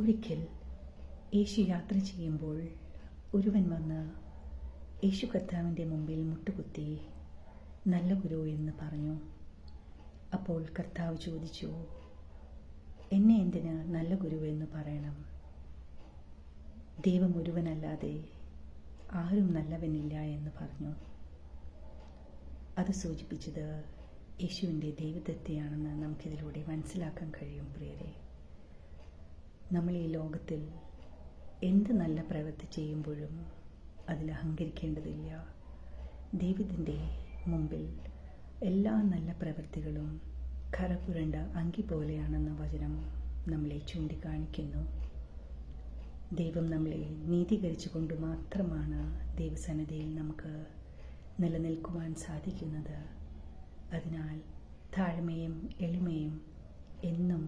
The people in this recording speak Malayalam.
ഒരിക്കൽ യേശു യാത്ര ചെയ്യുമ്പോൾ ഒരുവൻ വന്ന് യേശു കർത്താവിൻ്റെ മുമ്പിൽ മുട്ടുകുത്തി, നല്ല ഗുരു എന്ന് പറഞ്ഞു. അപ്പോൾ കർത്താവ് ചോദിച്ചു, എന്നെ എന്തിന് നല്ല ഗുരു എന്ന് പറയണം? ദൈവം ഒരുവനല്ലാതെ ആരും നല്ലവനില്ല എന്ന് പറഞ്ഞു. അത് സൂചിപ്പിച്ചത് യേശുവിൻ്റെ ദൈവത്വത്തെയാണെന്ന് നമുക്കിതിലൂടെ മനസ്സിലാക്കാൻ കഴിയും. പ്രിയരെ, നമ്മൾ ഈ ലോകത്തിൽ എന്ത് നല്ല പ്രവൃത്തി ചെയ്യുമ്പോഴും അതിൽ അഹങ്കരിക്കേണ്ടതില്ല. ദൈവത്തിൻ്റെ മുമ്പിൽ എല്ലാ നല്ല പ്രവൃത്തികളും കറപുരണ്ട അങ്കി പോലെയാണെന്ന വചനം നമ്മളെ ചൂണ്ടിക്കാണിക്കുന്നു. ദൈവം നമ്മളെ നീതീകരിച്ചു കൊണ്ട് മാത്രമാണ് ദൈവസന്നിധിയിൽ നമുക്ക് നിലനിൽക്കുവാൻ സാധിക്കുന്നത്. അതിനാൽ താഴ്മയും എളിമയും എന്നും